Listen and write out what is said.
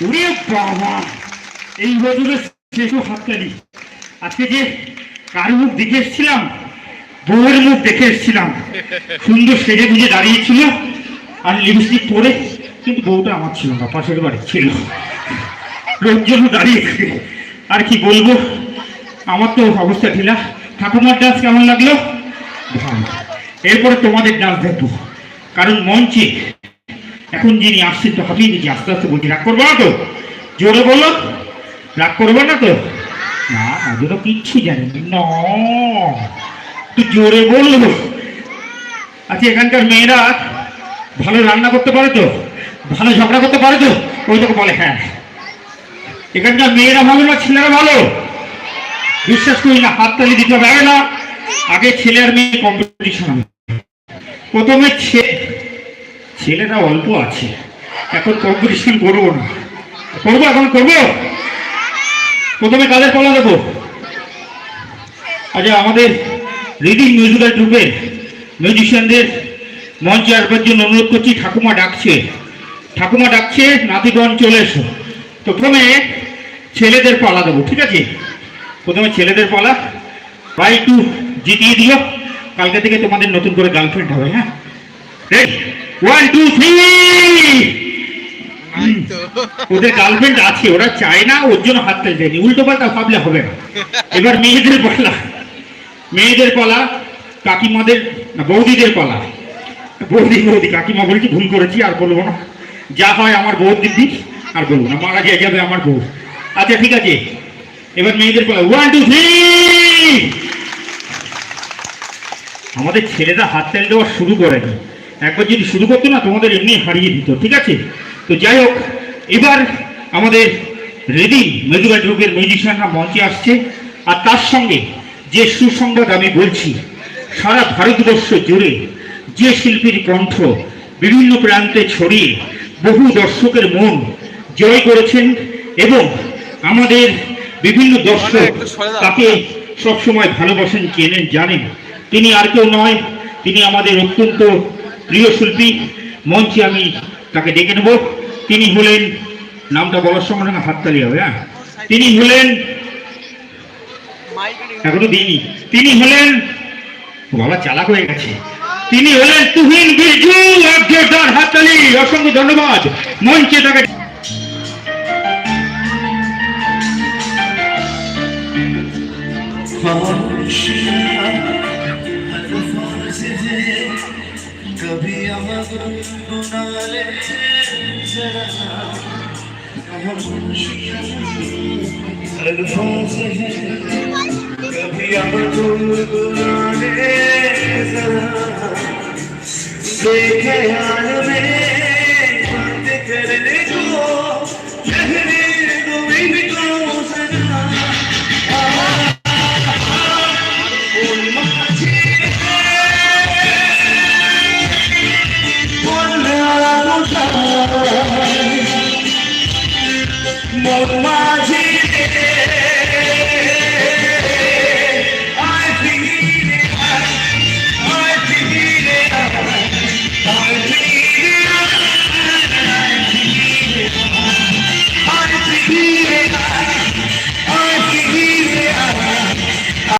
ওরে বাবা, এই বছরের শেষও হাততালি। আজকে যে কার মুখ দেখে এসেছিলাম, বউয়ের মুখ দেখে এসেছিলাম, সুন্দর সেজে গুজে দাঁড়িয়েছিল আর লিপস্টিক পরে, কিন্তু বউটা আমার ছিল না, পাশের বাড়ি ছিল। লোকজন দাঁড়িয়ে থাকে, আর কি বলবো, আমার তো অবস্থা ঢিলা। ঠাকুমার ডান্স কেমন লাগলো? ভালো। এরপরে তোমাদের ডান্স দেখবো, কারণ মঞ্চে এখন যিনি আসছেন তো হাঁপিয়ে দিচ্ছি, আস্তে আস্তে বলছি। রাগ করবো না তো? জোরে বলো, রাগ করবো না তো? না আজও তো কিচ্ছু জানি না, তুই জোরে বললো। আচ্ছা, এখানকার মেয়েরা ভালো রান্না করতে পারে তো, ভালো ঝগড়া করতে পারে তো? ওই তোকে বলে হ্যাঁ। এখানকার মেয়েরা ভালো না ছেলেরা ভালো? বিশ্বাস করি না, হাততালি দিতে হবে না। আগে ছেলে আর মেয়ে কম্পিটিশন হবে। প্রথমে ছেলেরা অল্প আছে, এখন কম্পিটিশন করবো না, করবো এখন করবো। প্রথমে কাদের পালা দেবো? আচ্ছা, আমাদের রিডিং মিউজিক্যাল গ্রুপের মিউজিশিয়ানদের মঞ্চে আসবার জন্য অনুরোধ করছি। ঠাকুমা ডাকছে, ঠাকুমা ডাকছে, নাতিগণ চলে এসো। তো প্রথমে ছেলেদের পালা দেবো, ঠিক আছে? প্রথমে ছেলেদের পালা। ভাই একটু জিতিয়ে দিও, কালকে থেকে তোমাদের নতুন করে গার্লফ্রেন্ড হবে। হ্যাঁ, 1 2 3। ওদের গার্লফ্রেন্ড আছে, ওরা চায় না, ওর জন্য হাত তালি দেয়নি। উল্টো পাল্টা ভাবলে হবে না। এবার মেয়েদের পালা, মেয়েদের পালা। কাকিমাদের না, বৌদিদের পালা। বৌদি বৌদি, কাকিমা বলছি, ভুল করেছি, আর বলবো না। যা হয় আমার বউ দিদি, আর বলবো না, মারা যায় যাবে আমার বউ। আচ্ছা ঠিক আছে, এবার মেয়েদের পালা। 1 2 3। আমাদের ছেলেরা হাত তালি দেওয়া শুরু করেনি, একবার যদি শুরু করতো না তোমাদের এমনি হারিয়ে দিত, ঠিক আছে? তো যাই হোক, এবার আমাদের রিডিং মিউজিক্যাল গ্রুপের মিউজিশিয়ানরা মঞ্চে আসছে। আর তার সঙ্গে যে সুসংবাদ আমি বলছি, সারা ভারতবর্ষ জুড়ে যে শিল্পীর কণ্ঠ বিভিন্ন প্রান্তে ছড়িয়ে বহু দর্শকের মন জয় করেছেন, এবং আমাদের বিভিন্ন দর্শক তাকে সবসময় ভালোবাসেন, চেনেন, জানেন, তিনি আর কেউ নয়, তিনি আমাদের অত্যন্ত প্রিয় শিল্পী। মঞ্চে আমি তাকে ডেকে নেব। তিনি হলেন, নামটা বলার সঙ্গে সঙ্গে হাততালি হবে। হ্যাঁ, তিনি হলেন, এখনো দিইনি, তিনি হলেন, বাবা চালাক হয়ে গেছে, তিনি হলেন তুহিন বিরজু। জোরদার হাততালি, অসংখ্য ধন্যবাদ। মঞ্চে তাকে कभी गुनगुनाले जरा अल्फाज़ हैं, कभी गुनगुनाले जरा से ख्याल में